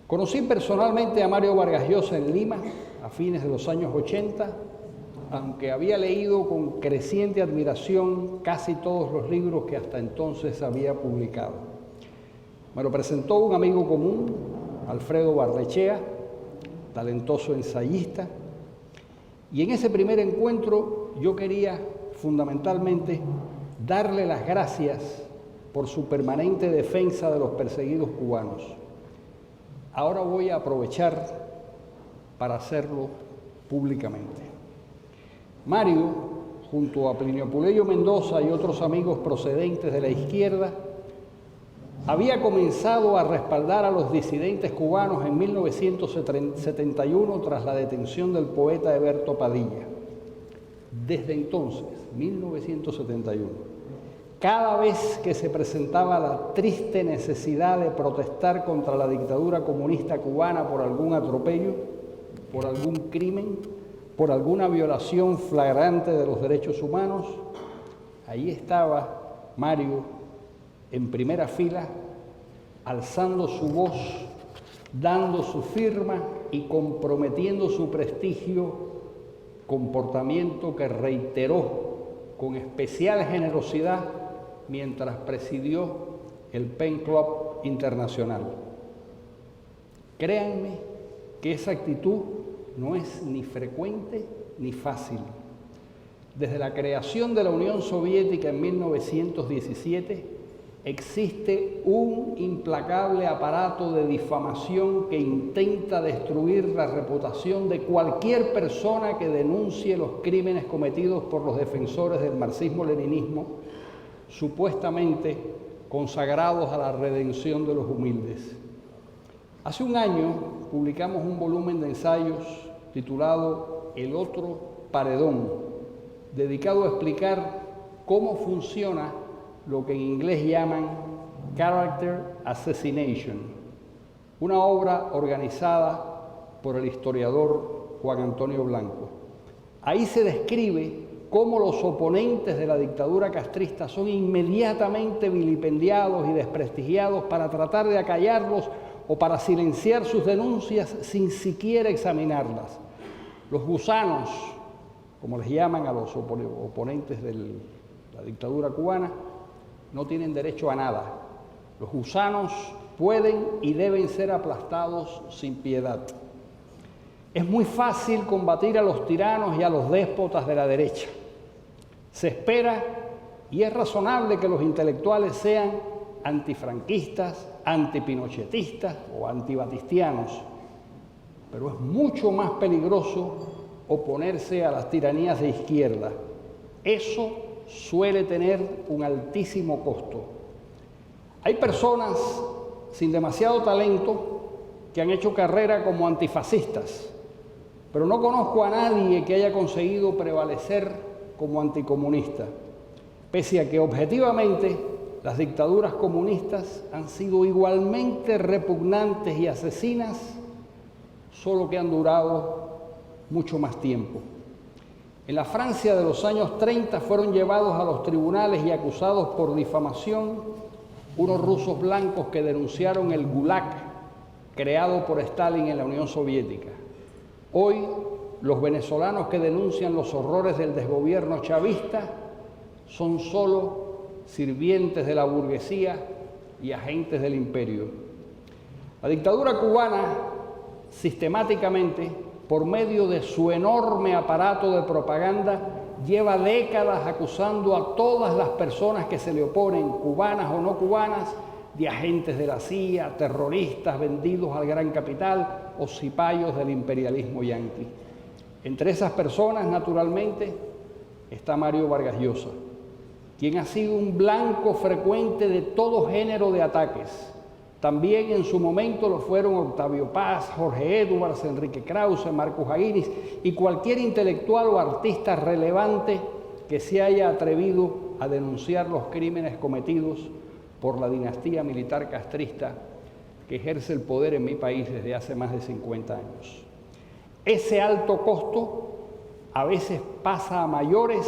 Conocí personalmente a Mario Vargas Llosa en Lima a fines de los años 80, aunque había leído con creciente admiración casi todos los libros que hasta entonces había publicado. Me lo presentó un amigo común, Alfredo Barnechea, talentoso ensayista, y en ese primer encuentro yo quería fundamentalmente darle las gracias por su permanente defensa de los perseguidos cubanos. Ahora voy a aprovechar para hacerlo públicamente. Mario, junto a Plinio Puleyo Mendoza y otros amigos procedentes de la izquierda, había comenzado a respaldar a los disidentes cubanos en 1971 tras la detención del poeta Heberto Padilla. Desde entonces, 1971, cada vez que se presentaba la triste necesidad de protestar contra la dictadura comunista cubana por algún atropello, por algún crimen, por alguna violación flagrante de los derechos humanos, ahí estaba Mario en primera fila, alzando su voz, dando su firma y comprometiendo su prestigio, comportamiento que reiteró con especial generosidad mientras presidió el Pen Club Internacional. Créanme que esa actitud no es ni frecuente ni fácil. Desde la creación de la Unión Soviética en 1917, existe un implacable aparato de difamación que intenta destruir la reputación de cualquier persona que denuncie los crímenes cometidos por los defensores del marxismo-leninismo, supuestamente consagrados a la redención de los humildes. Hace un año publicamos un volumen de ensayos titulado El otro paredón, dedicado a explicar cómo funciona lo que en inglés llaman Character Assassination, una obra organizada por el historiador Juan Antonio Blanco. Ahí se describe cómo los oponentes de la dictadura castrista son inmediatamente vilipendiados y desprestigiados para tratar de acallarlos o para silenciar sus denuncias sin siquiera examinarlas. Los gusanos, como les llaman a los oponentes de la dictadura cubana, no tienen derecho a nada. Los gusanos pueden y deben ser aplastados sin piedad. Es muy fácil combatir a los tiranos y a los déspotas de la derecha. Se espera y es razonable que los intelectuales sean antifranquistas, antipinochetistas o antibatistianos, pero es mucho más peligroso oponerse a las tiranías de izquierda. Eso suele tener un altísimo costo. Hay personas sin demasiado talento que han hecho carrera como antifascistas, pero no conozco a nadie que haya conseguido prevalecer como anticomunista, pese a que objetivamente las dictaduras comunistas han sido igualmente repugnantes y asesinas, solo que han durado mucho más tiempo. En la Francia de los años 30 fueron llevados a los tribunales y acusados por difamación unos rusos blancos que denunciaron el Gulag creado por Stalin en la Unión Soviética. Hoy, los venezolanos que denuncian los horrores del desgobierno chavista son solo sirvientes de la burguesía y agentes del imperio. La dictadura cubana, sistemáticamente, por medio de su enorme aparato de propaganda, lleva décadas acusando a todas las personas que se le oponen, cubanas o no cubanas, de agentes de la CIA, terroristas vendidos al gran capital o cipayos del imperialismo yanqui. Entre esas personas, naturalmente, está Mario Vargas Llosa, quien ha sido un blanco frecuente de todo género de ataques. También en su momento lo fueron Octavio Paz, Jorge Edwards, Enrique Krause, Marcos Aguinis y cualquier intelectual o artista relevante que se haya atrevido a denunciar los crímenes cometidos por la dinastía militar castrista que ejerce el poder en mi país desde hace más de 50 años. Ese alto costo a veces pasa a mayores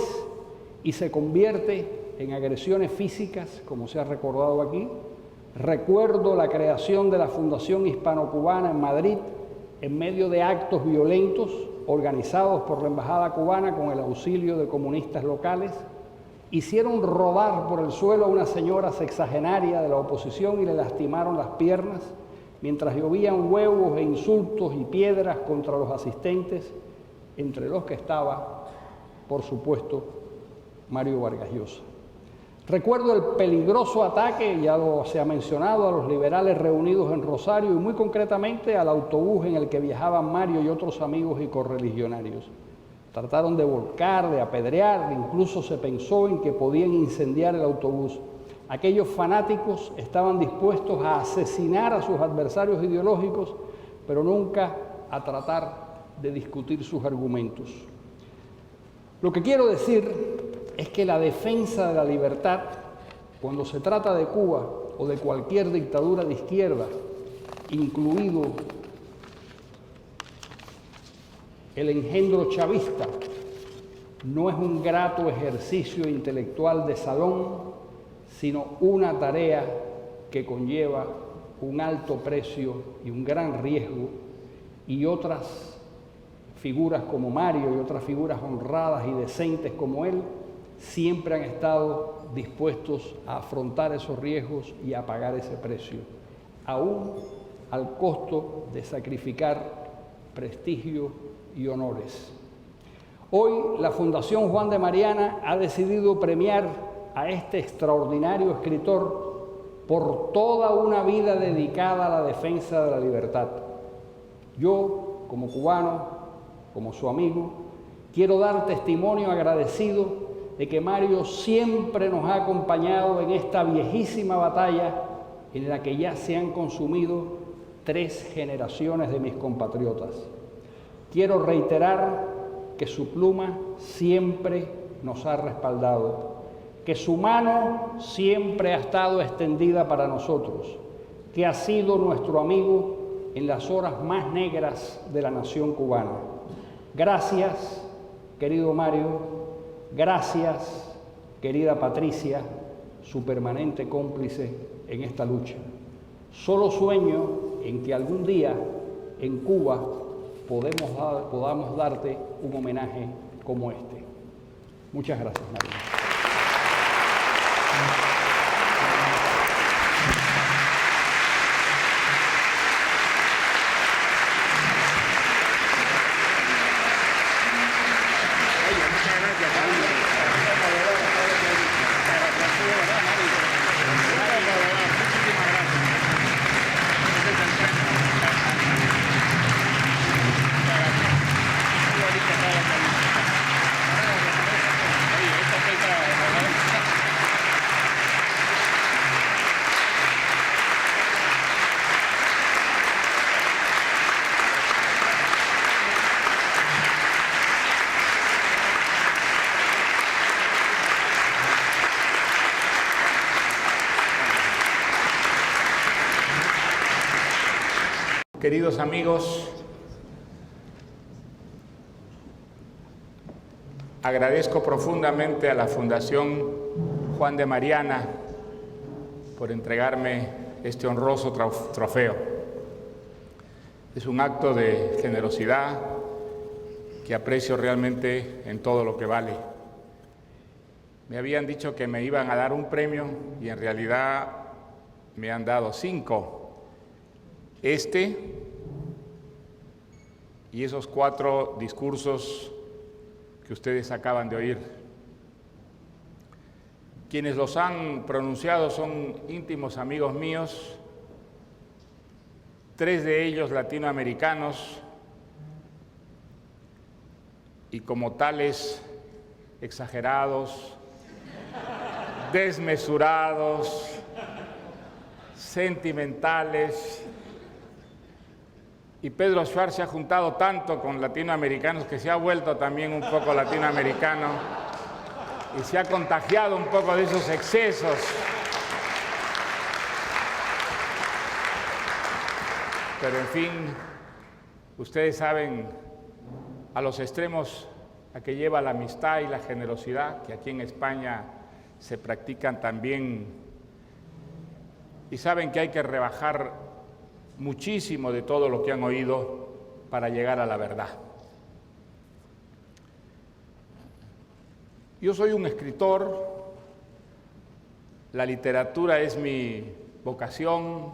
y se convierte en agresiones físicas, como se ha recordado aquí, Recuerdo la creación de la Fundación Hispano-Cubana en Madrid en medio de actos violentos organizados por la Embajada cubana con el auxilio de comunistas locales. Hicieron rodar por el suelo a una señora sexagenaria de la oposición y le lastimaron las piernas mientras llovían huevos e insultos y piedras contra los asistentes, entre los que estaba, por supuesto, Mario Vargas Llosa. Recuerdo el peligroso ataque, ya se ha mencionado, a los liberales reunidos en Rosario y muy concretamente al autobús en el que viajaban Mario y otros amigos y correligionarios. Trataron de volcar, de apedrear, incluso se pensó en que podían incendiar el autobús. Aquellos fanáticos estaban dispuestos a asesinar a sus adversarios ideológicos, pero nunca a tratar de discutir sus argumentos. Lo que quiero decir es que la defensa de la libertad, cuando se trata de Cuba o de cualquier dictadura de izquierda, incluido el engendro chavista, no es un grato ejercicio intelectual de salón, sino una tarea que conlleva un alto precio y un gran riesgo, y otras figuras como Mario y otras figuras honradas y decentes como él siempre han estado dispuestos a afrontar esos riesgos y a pagar ese precio, aún al costo de sacrificar prestigio y honores. Hoy la Fundación Juan de Mariana ha decidido premiar a este extraordinario escritor por toda una vida dedicada a la defensa de la libertad. Yo, como cubano, como su amigo, quiero dar testimonio agradecido de que Mario siempre nos ha acompañado en esta viejísima batalla en la que ya se han consumido 3 generaciones de mis compatriotas. Quiero reiterar que su pluma siempre nos ha respaldado, que su mano siempre ha estado extendida para nosotros, que ha sido nuestro amigo en las horas más negras de la nación cubana. Gracias, querido Mario. Gracias, querida Patricia, su permanente cómplice en esta lucha. Solo sueño en que algún día en Cuba podamos darte un homenaje como este. Muchas gracias, Mario. Queridos amigos, agradezco profundamente a la Fundación Juan de Mariana por entregarme este honroso trofeo. Es un acto de generosidad que aprecio realmente en todo lo que vale. Me habían dicho que me iban a dar un premio y en realidad me han dado 5. Este y esos 4 discursos que ustedes acaban de oír. Quienes los han pronunciado son íntimos amigos míos, 3 de ellos latinoamericanos, y como tales exagerados, desmesurados, sentimentales. Y Pedro Schwartz se ha juntado tanto con latinoamericanos que se ha vuelto también un poco latinoamericano y se ha contagiado un poco de esos excesos. Pero en fin, ustedes saben a los extremos a que lleva la amistad y la generosidad, que aquí en España se practican también y saben que hay que rebajar muchísimo de todo lo que han oído para llegar a la verdad. Yo soy un escritor, la literatura es mi vocación,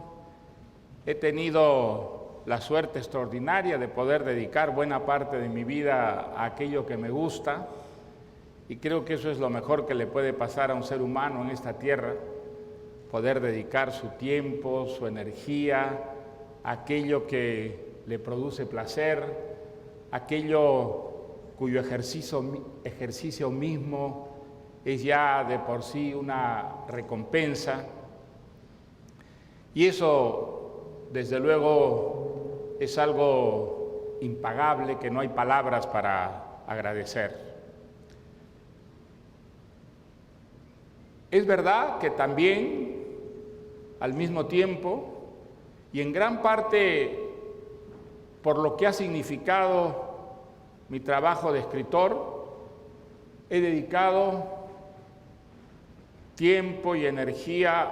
he tenido la suerte extraordinaria de poder dedicar buena parte de mi vida a aquello que me gusta, y creo que eso es lo mejor que le puede pasar a un ser humano en esta tierra, poder dedicar su tiempo, su energía, a aquello que le produce placer, aquello cuyo ejercicio mismo es ya de por sí una recompensa. Y eso, desde luego, es algo impagable que no hay palabras para agradecer. Es verdad que también, al mismo tiempo, y en gran parte por lo que ha significado mi trabajo de escritor, he dedicado tiempo y energía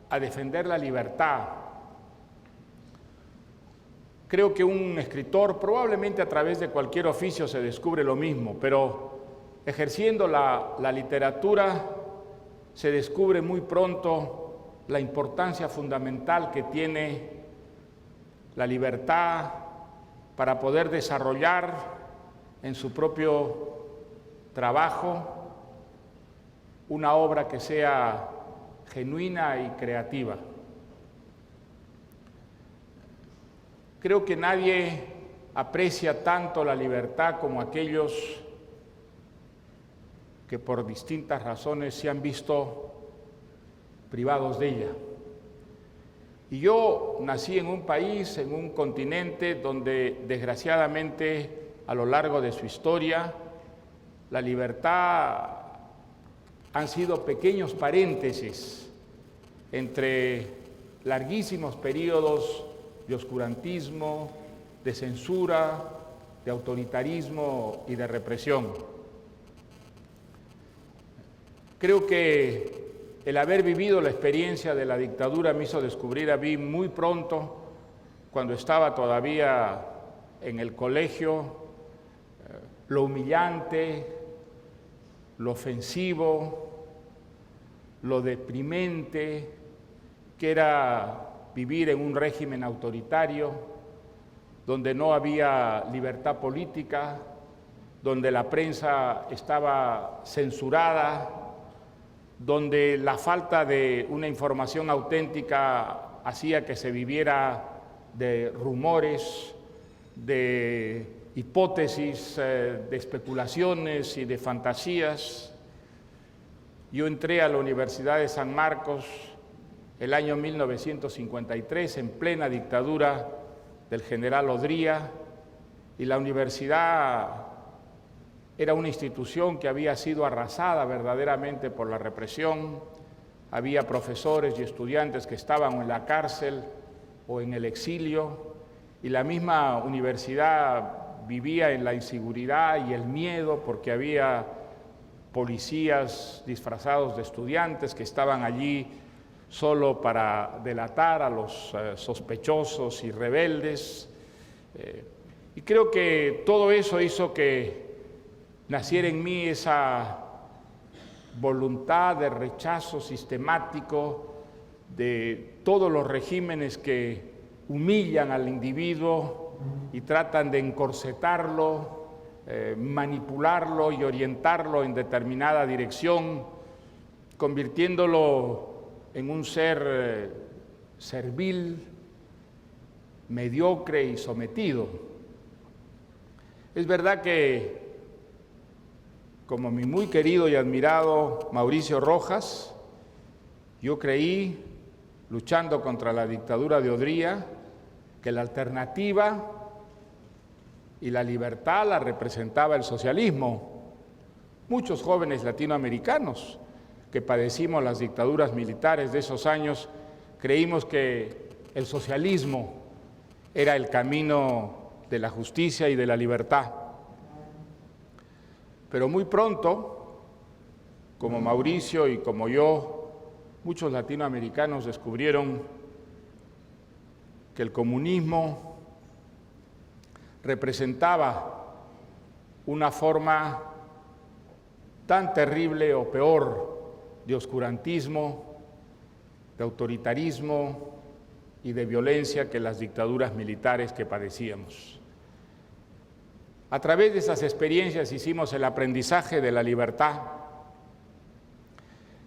a defender la libertad. Creo que un escritor, probablemente a través de cualquier oficio se descubre lo mismo, pero ejerciendo la literatura se descubre muy pronto la importancia fundamental que tiene la libertad para poder desarrollar en su propio trabajo una obra que sea genuina y creativa. Creo que nadie aprecia tanto la libertad como aquellos que por distintas razones se han visto privados de ella. Y yo nací en un país, en un continente donde desgraciadamente a lo largo de su historia la libertad han sido pequeños paréntesis entre larguísimos periodos de oscurantismo, de censura, de autoritarismo y de represión. Creo que el haber vivido la experiencia de la dictadura me hizo descubrir a mí muy pronto, cuando estaba todavía en el colegio, lo humillante, lo ofensivo, lo deprimente que era vivir en un régimen autoritario, donde no había libertad política, donde la prensa estaba censurada, donde la falta de una información auténtica hacía que se viviera de rumores, de hipótesis, de especulaciones y de fantasías. Yo entré a la Universidad de San Marcos el año 1953, en plena dictadura del general Odría, y la universidad era una institución que había sido arrasada verdaderamente por la represión. Había profesores y estudiantes que estaban en la cárcel o en el exilio, y la misma universidad vivía en la inseguridad y el miedo porque había policías disfrazados de estudiantes que estaban allí solo para delatar a los sospechosos y rebeldes. Y creo que todo eso hizo que naciera en mí esa voluntad de rechazo sistemático de todos los regímenes que humillan al individuo y tratan de encorsetarlo, manipularlo y orientarlo en determinada dirección, convirtiéndolo en un ser servil, mediocre y sometido. Es verdad que, como mi muy querido y admirado Mauricio Rojas, yo creí, luchando contra la dictadura de Odría, que la alternativa y la libertad la representaba el socialismo. Muchos jóvenes latinoamericanos que padecimos las dictaduras militares de esos años creímos que el socialismo era el camino de la justicia y de la libertad. Pero muy pronto, como Mauricio y como yo, muchos latinoamericanos descubrieron que el comunismo representaba una forma tan terrible o peor de oscurantismo, de autoritarismo y de violencia que las dictaduras militares que padecíamos. A través de esas experiencias hicimos el aprendizaje de la libertad.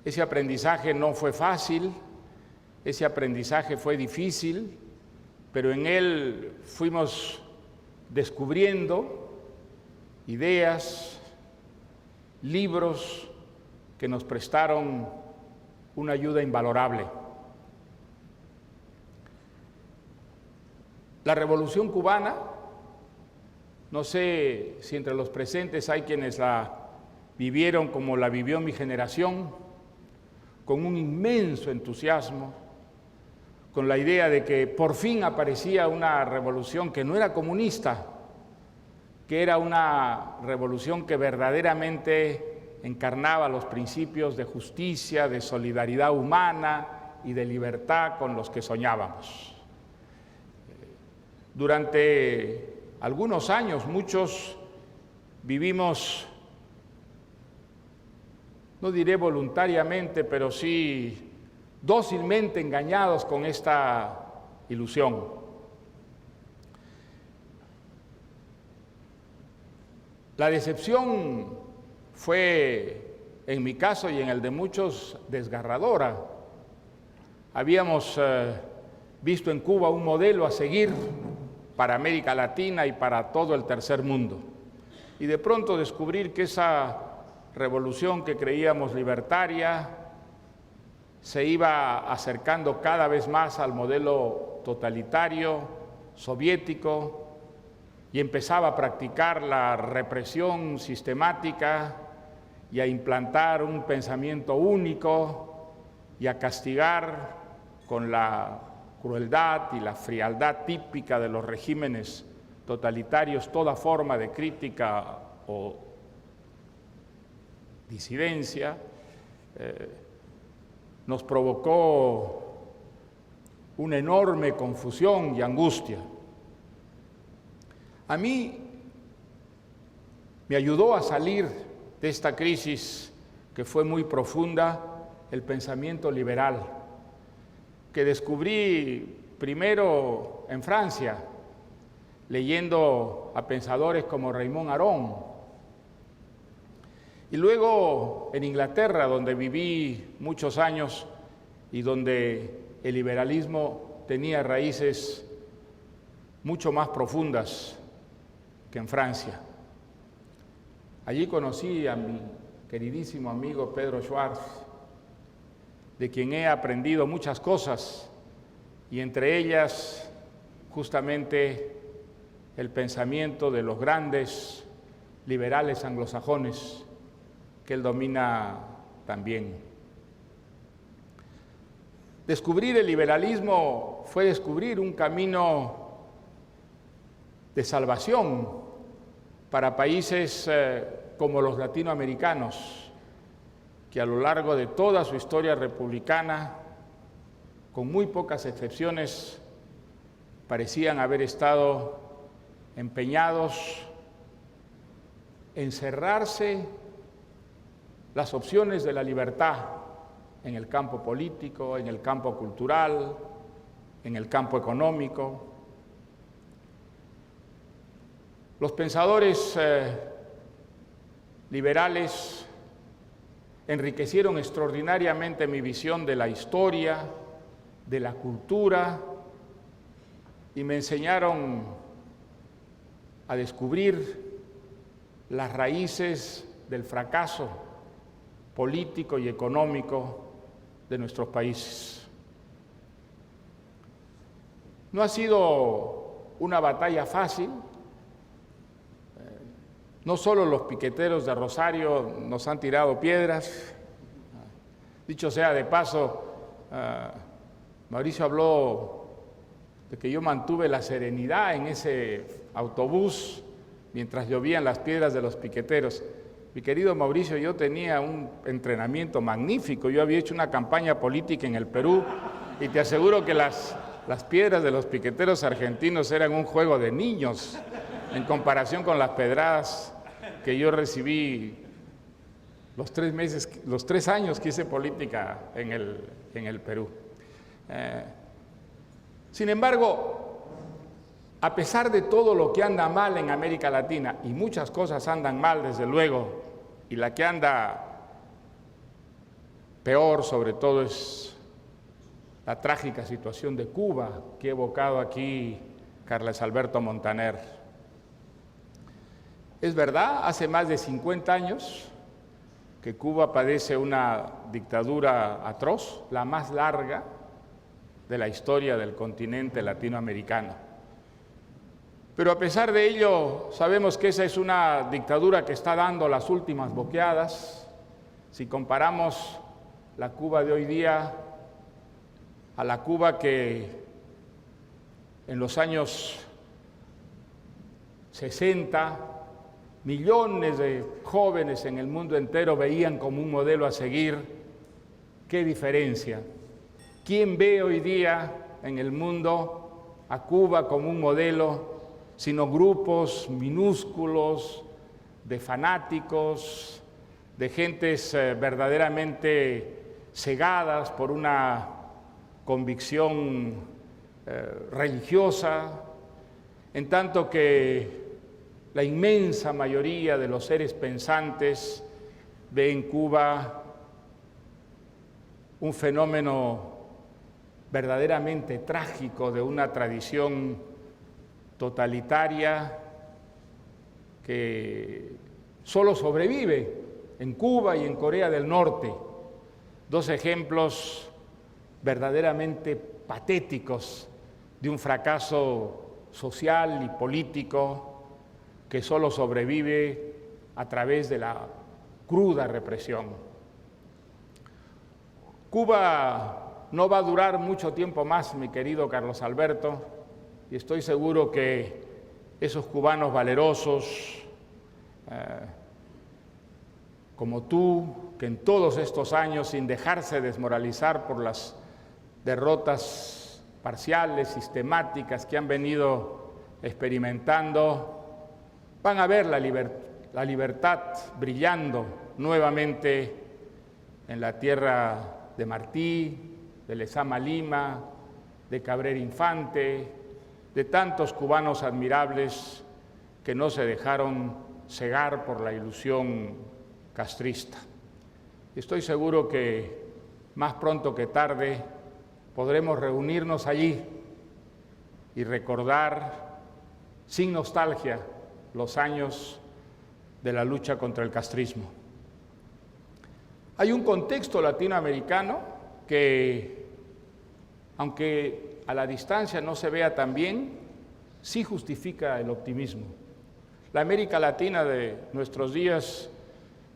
Ese aprendizaje no fue fácil, ese aprendizaje fue difícil, pero en él fuimos descubriendo ideas, libros que nos prestaron una ayuda invalorable. La Revolución Cubana, no sé si entre los presentes hay quienes la vivieron como la vivió mi generación, con un inmenso entusiasmo, con la idea de que por fin aparecía una revolución que no era comunista, que era una revolución que verdaderamente encarnaba los principios de justicia, de solidaridad humana y de libertad con los que soñábamos. Durante algunos años muchos vivimos, no diré voluntariamente, pero sí dócilmente engañados con esta ilusión. La decepción fue, en mi caso y en el de muchos, desgarradora. Habíamos visto en Cuba un modelo a seguir para América Latina y para todo el tercer mundo. Y de pronto descubrir que esa revolución que creíamos libertaria se iba acercando cada vez más al modelo totalitario, soviético, y empezaba a practicar la represión sistemática y a implantar un pensamiento único y a castigar con la crueldad y la frialdad típica de los regímenes totalitarios toda forma de crítica o disidencia, nos provocó una enorme confusión y angustia. A mí me ayudó a salir de esta crisis que fue muy profunda el pensamiento liberal, que descubrí primero en Francia, leyendo a pensadores como Raymond Aron, y luego en Inglaterra, donde viví muchos años y donde el liberalismo tenía raíces mucho más profundas que en Francia. Allí conocí a mi queridísimo amigo Pedro Schwartz, de quien he aprendido muchas cosas, y entre ellas justamente el pensamiento de los grandes liberales anglosajones que él domina también. Descubrir el liberalismo fue descubrir un camino de salvación para países como los latinoamericanos, que a lo largo de toda su historia republicana, con muy pocas excepciones, parecían haber estado empeñados en cerrarse las opciones de la libertad en el campo político, en el campo cultural, en el campo económico. Los pensadores liberales enriquecieron extraordinariamente mi visión de la historia, de la cultura, y me enseñaron a descubrir las raíces del fracaso político y económico de nuestros países. No ha sido una batalla fácil. No solo los piqueteros de Rosario nos han tirado piedras. Dicho sea de paso, Mauricio habló de que yo mantuve la serenidad en ese autobús mientras llovían las piedras de los piqueteros. Mi querido Mauricio, yo tenía un entrenamiento magnífico. Yo había hecho una campaña política en el Perú y te aseguro que las piedras de los piqueteros argentinos eran un juego de niños en comparación con las pedradas que yo recibí los 3 años que hice política en el Perú. Sin embargo, a pesar de todo lo que anda mal en América Latina, y muchas cosas andan mal desde luego, y la que anda peor sobre todo es la trágica situación de Cuba, que ha evocado aquí Carlos Alberto Montaner. Es verdad, hace más de 50 años que Cuba padece una dictadura atroz, la más larga de la historia del continente latinoamericano. Pero a pesar de ello, sabemos que esa es una dictadura que está dando las últimas boqueadas. Si comparamos la Cuba de hoy día a la Cuba que en los años 60 millones de jóvenes en el mundo entero veían como un modelo a seguir, ¿qué diferencia? ¿Quién ve hoy día en el mundo a Cuba como un modelo, sino grupos minúsculos de fanáticos, de gentes verdaderamente cegadas por una convicción religiosa, en tanto que la inmensa mayoría de los seres pensantes ve en Cuba un fenómeno verdaderamente trágico de una tradición totalitaria que solo sobrevive en Cuba y en Corea del Norte. Dos ejemplos verdaderamente patéticos de un fracaso social y político que solo sobrevive a través de la cruda represión. Cuba no va a durar mucho tiempo más, mi querido Carlos Alberto, y estoy seguro que esos cubanos valerosos, como tú, que en todos estos años, sin dejarse desmoralizar por las derrotas parciales, sistemáticas que han venido experimentando, van a ver la libertad brillando nuevamente en la tierra de Martí, de Lezama Lima, de Cabrera Infante, de tantos cubanos admirables que no se dejaron cegar por la ilusión castrista. Estoy seguro que más pronto que tarde podremos reunirnos allí y recordar sin nostalgia los años de la lucha contra el castrismo. Hay un contexto latinoamericano que, aunque a la distancia no se vea tan bien, sí justifica el optimismo. La América Latina de nuestros días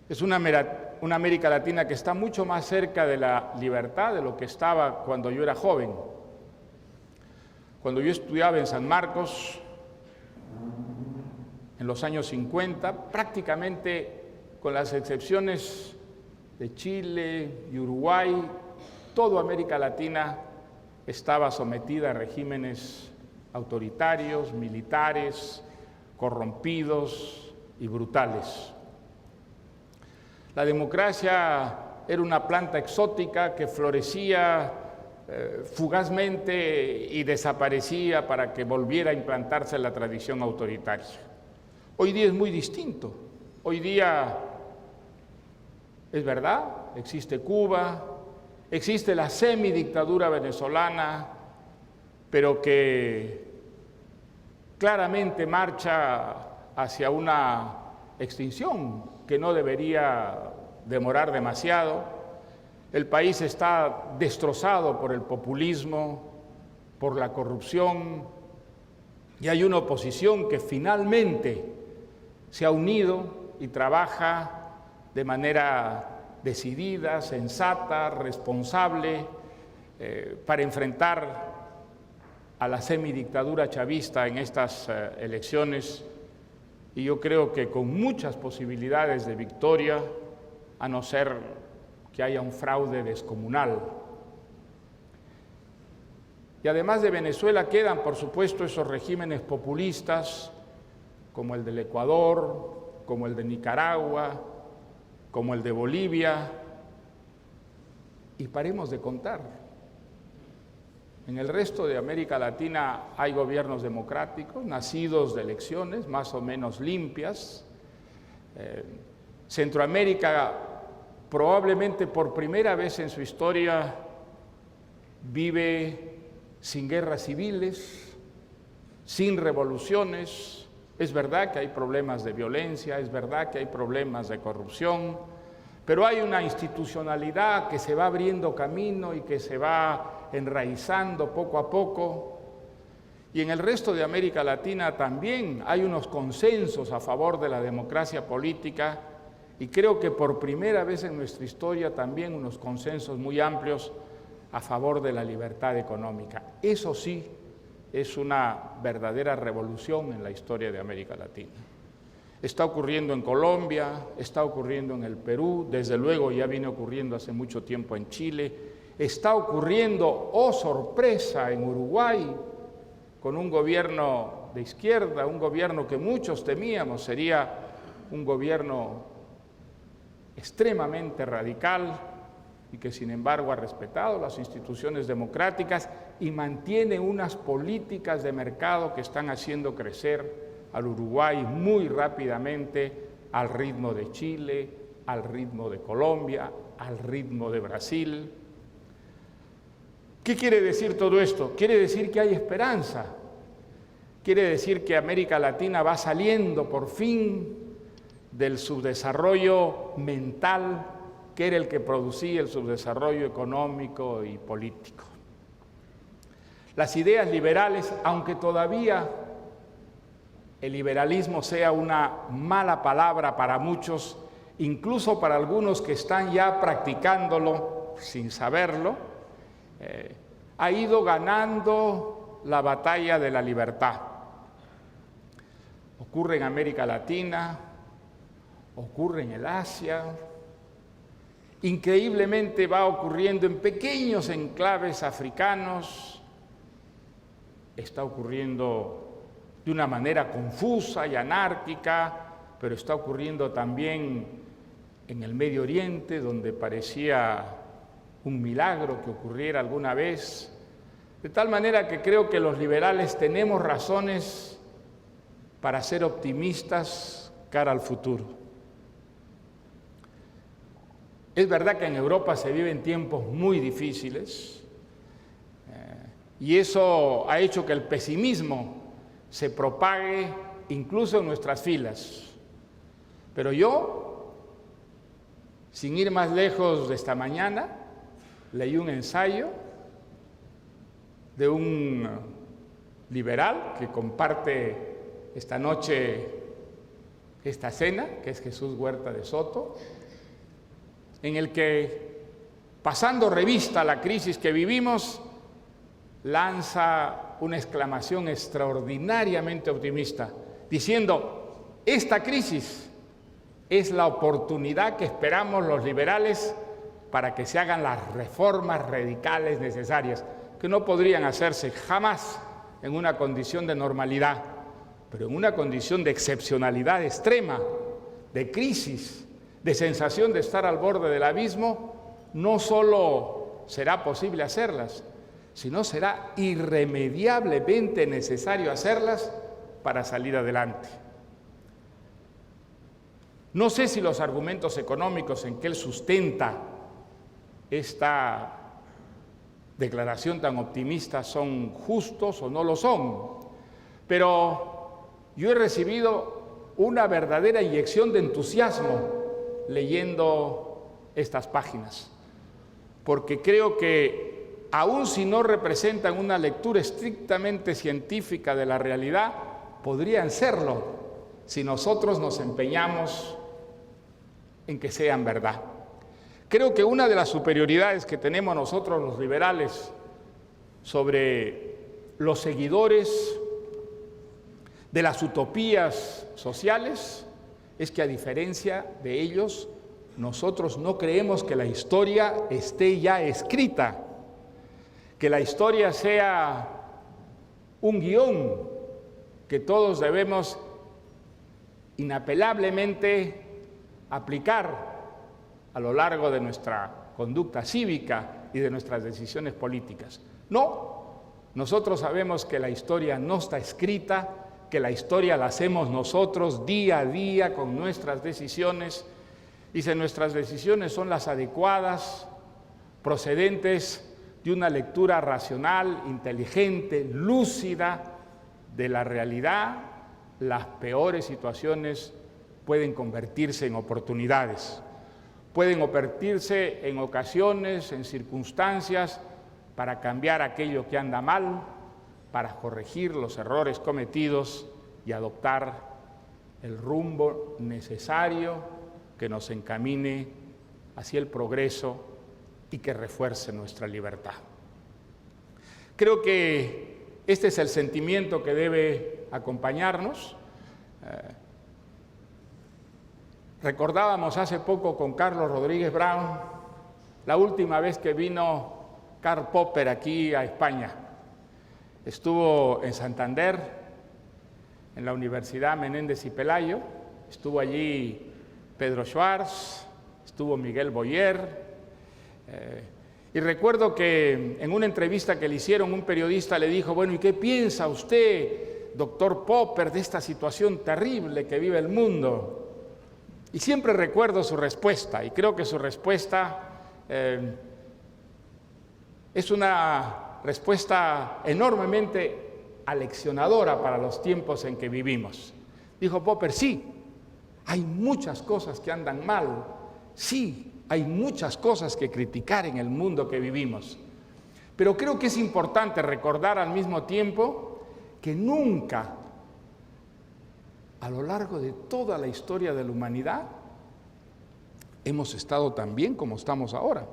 es una América Latina que está mucho más cerca de la libertad de lo que estaba cuando yo era joven. Cuando yo estudiaba en San Marcos, en los años 50, prácticamente con las excepciones de Chile y Uruguay, toda América Latina estaba sometida a regímenes autoritarios, militares, corrompidos y brutales. La democracia era una planta exótica que florecía fugazmente y desaparecía para que volviera a implantarse la tradición autoritaria. Hoy día es muy distinto. Hoy día, es verdad, existe Cuba, existe la semidictadura venezolana, pero que claramente marcha hacia una extinción que no debería demorar demasiado. El país está destrozado por el populismo, por la corrupción, y hay una oposición que finalmente se ha unido y trabaja de manera decidida, sensata, responsable, para enfrentar a la semidictadura chavista en estas elecciones y yo creo que con muchas posibilidades de victoria, a no ser que haya un fraude descomunal. Y además de Venezuela quedan, por supuesto, esos regímenes populistas, como el del Ecuador, como el de Nicaragua, como el de Bolivia, y paremos de contar. En el resto de América Latina hay gobiernos democráticos, nacidos de elecciones más o menos limpias. Centroamérica, probablemente por primera vez en su historia, vive sin guerras civiles, sin revoluciones. Es verdad que hay problemas de violencia, es verdad que hay problemas de corrupción, pero hay una institucionalidad que se va abriendo camino y que se va enraizando poco a poco. Y en el resto de América Latina también hay unos consensos a favor de la democracia política, y creo que por primera vez en nuestra historia también unos consensos muy amplios a favor de la libertad económica. Eso sí es una verdadera revolución en la historia de América Latina. Está ocurriendo en Colombia, está ocurriendo en el Perú, desde luego ya viene ocurriendo hace mucho tiempo en Chile, está ocurriendo, oh sorpresa, en Uruguay, con un gobierno de izquierda, un gobierno que muchos temíamos sería un gobierno extremadamente radical y que sin embargo ha respetado las instituciones democráticas y mantiene unas políticas de mercado que están haciendo crecer al Uruguay muy rápidamente, al ritmo de Chile, al ritmo de Colombia, al ritmo de Brasil. ¿Qué quiere decir todo esto? Quiere decir que hay esperanza, quiere decir que América Latina va saliendo por fin del subdesarrollo mental que era el que producía el subdesarrollo económico y político. Las ideas liberales, aunque todavía el liberalismo sea una mala palabra para muchos, incluso para algunos que están ya practicándolo sin saberlo, ha ido ganando la batalla de la libertad. Ocurre en América Latina, ocurre en el Asia, increíblemente va ocurriendo en pequeños enclaves africanos, está ocurriendo de una manera confusa y anárquica, pero está ocurriendo también en el Medio Oriente, donde parecía un milagro que ocurriera alguna vez, de tal manera que creo que los liberales tenemos razones para ser optimistas cara al futuro. Es verdad que en Europa se viven tiempos muy difíciles y eso ha hecho que el pesimismo se propague incluso en nuestras filas. Pero yo, sin ir más lejos de esta mañana, leí un ensayo de un liberal que comparte esta noche esta cena, que es Jesús Huerta de Soto, en el que, pasando revista a la crisis que vivimos, lanza una exclamación extraordinariamente optimista, diciendo: esta crisis es la oportunidad que esperamos los liberales para que se hagan las reformas radicales necesarias, que no podrían hacerse jamás en una condición de normalidad, pero en una condición de excepcionalidad extrema, de crisis, de sensación de estar al borde del abismo. No solo será posible hacerlas, sino será irremediablemente necesario hacerlas para salir adelante. No sé si los argumentos económicos en que él sustenta esta declaración tan optimista son justos o no lo son, pero yo he recibido una verdadera inyección de entusiasmo leyendo estas páginas, porque creo que aun si no representan una lectura estrictamente científica de la realidad, podrían serlo si nosotros nos empeñamos en que sean verdad. Creo que una de las superioridades que tenemos nosotros los liberales sobre los seguidores de las utopías sociales es que, a diferencia de ellos, nosotros no creemos que la historia esté ya escrita, que la historia sea un guión que todos debemos inapelablemente aplicar a lo largo de nuestra conducta cívica y de nuestras decisiones políticas. No, nosotros sabemos que la historia no está escrita, que la historia la hacemos nosotros día a día con nuestras decisiones, y si nuestras decisiones son las adecuadas, procedentes de una lectura racional, inteligente, lúcida de la realidad, las peores situaciones pueden convertirse en oportunidades, pueden convertirse en ocasiones, en circunstancias para cambiar aquello que anda mal, para corregir los errores cometidos y adoptar el rumbo necesario que nos encamine hacia el progreso y que refuerce nuestra libertad. Creo que este es el sentimiento que debe acompañarnos. Recordábamos hace poco con Carlos Rodríguez Brown la última vez que vino Karl Popper aquí a España. Estuvo en Santander, en la Universidad Menéndez y Pelayo, estuvo allí Pedro Schwartz, estuvo Miguel Boyer, y recuerdo que en una entrevista que le hicieron, un periodista le dijo: bueno, ¿y qué piensa usted, doctor Popper, de esta situación terrible que vive el mundo? Y siempre recuerdo su respuesta, y creo que su respuesta es una respuesta enormemente aleccionadora para los tiempos en que vivimos. Dijo Popper: sí, hay muchas cosas que andan mal, sí, hay muchas cosas que criticar en el mundo que vivimos, pero creo que es importante recordar al mismo tiempo que nunca, a lo largo de toda la historia de la humanidad, hemos estado tan bien como estamos ahora.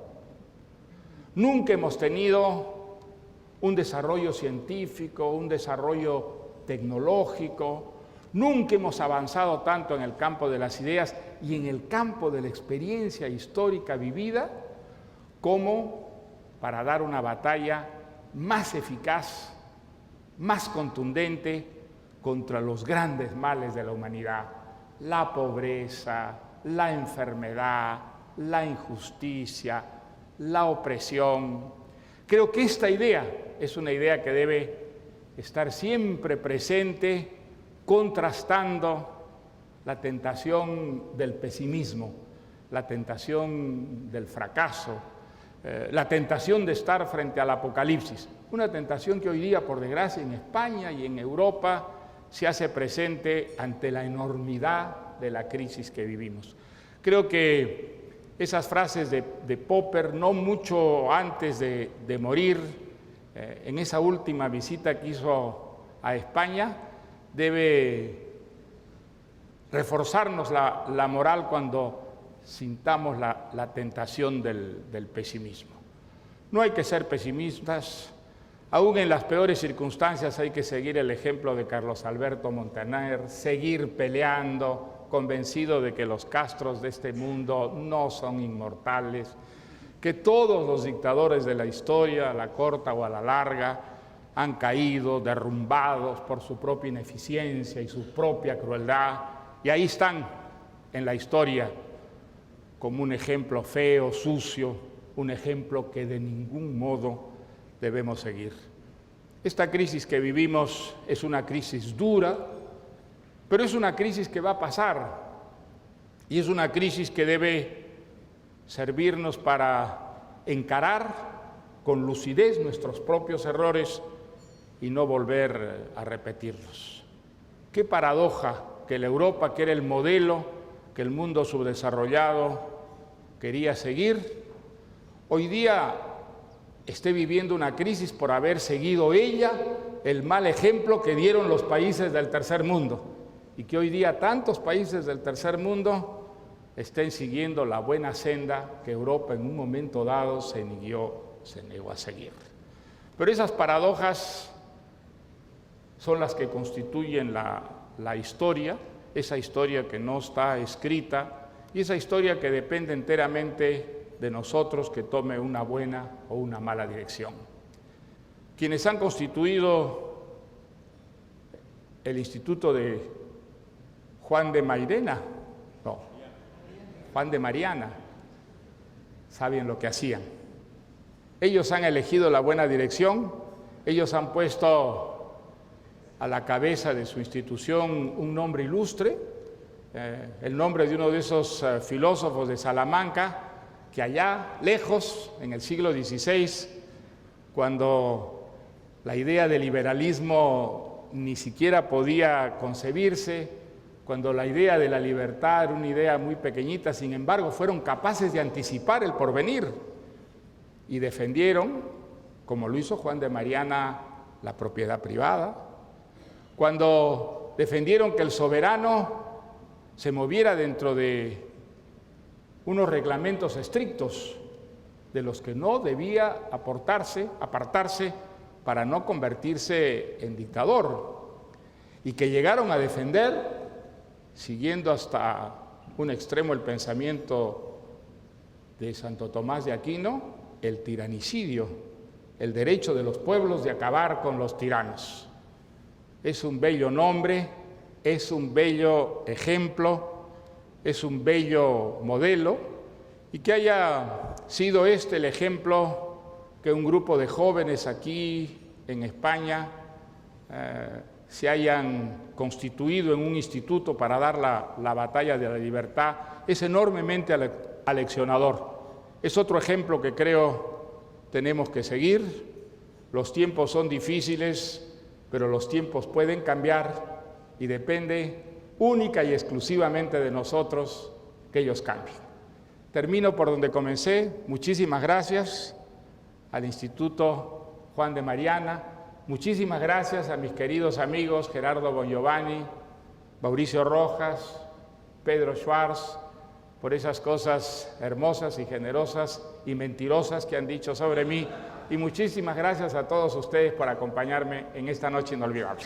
Nunca hemos tenido un desarrollo científico, un desarrollo tecnológico, nunca hemos avanzado tanto en el campo de las ideas y en el campo de la experiencia histórica vivida como para dar una batalla más eficaz, más contundente contra los grandes males de la humanidad: la pobreza, la enfermedad, la injusticia, la opresión. Creo que esta idea es una idea que debe estar siempre presente, contrastando la tentación del pesimismo, la tentación del fracaso, la tentación de estar frente al apocalipsis. Una tentación que hoy día, por desgracia, en España y en Europa se hace presente ante la enormidad de la crisis que vivimos. Creo que esas frases de Popper, no mucho antes de morir, en esa última visita que hizo a España, debe reforzarnos la moral cuando sintamos la tentación del pesimismo. No hay que ser pesimistas. Aún en las peores circunstancias hay que seguir el ejemplo de Carlos Alberto Montaner, seguir peleando, convencido de que los castros de este mundo no son inmortales, que todos los dictadores de la historia, a la corta o a la larga, han caído derrumbados por su propia ineficiencia y su propia crueldad, y ahí están en la historia como un ejemplo feo, sucio, un ejemplo que de ningún modo debemos seguir. Esta crisis que vivimos es una crisis dura, pero es una crisis que va a pasar, y es una crisis que debe servirnos para encarar con lucidez nuestros propios errores y no volver a repetirlos. Qué paradoja que la Europa, que era el modelo que el mundo subdesarrollado quería seguir, hoy día esté viviendo una crisis por haber seguido ella el mal ejemplo que dieron los países del tercer mundo, y que hoy día tantos países del tercer mundo estén siguiendo la buena senda que Europa en un momento dado se negó a seguir. Pero esas paradojas son las que constituyen la historia, esa historia que no está escrita y esa historia que depende enteramente de nosotros que tome una buena o una mala dirección. Quienes han constituido el Instituto de Juan de Mariana, saben lo que hacían. Ellos han elegido la buena dirección, ellos han puesto a la cabeza de su institución un nombre ilustre, el nombre de uno de esos filósofos de Salamanca, que allá, lejos, en el siglo XVI, cuando la idea del liberalismo ni siquiera podía concebirse, cuando la idea de la libertad era una idea muy pequeñita, sin embargo, fueron capaces de anticipar el porvenir y defendieron, como lo hizo Juan de Mariana, la propiedad privada, cuando defendieron que el soberano se moviera dentro de unos reglamentos estrictos de los que no debía apartarse para no convertirse en dictador, y que llegaron a defender, siguiendo hasta un extremo el pensamiento de Santo Tomás de Aquino, el tiranicidio, el derecho de los pueblos de acabar con los tiranos. Es un bello nombre, es un bello ejemplo, es un bello modelo, y que haya sido este el ejemplo que un grupo de jóvenes aquí en España se hayan constituido en un instituto para dar la batalla de la libertad, es enormemente aleccionador. Es otro ejemplo que creo tenemos que seguir. Los tiempos son difíciles, pero los tiempos pueden cambiar y depende única y exclusivamente de nosotros que ellos cambien. Termino por donde comencé. Muchísimas gracias al Instituto Juan de Mariana, muchísimas gracias a mis queridos amigos Gerardo Bongiovanni, Mauricio Rojas, Pedro Schwartz, por esas cosas hermosas y generosas y mentirosas que han dicho sobre mí, y muchísimas gracias a todos ustedes por acompañarme en esta noche inolvidable.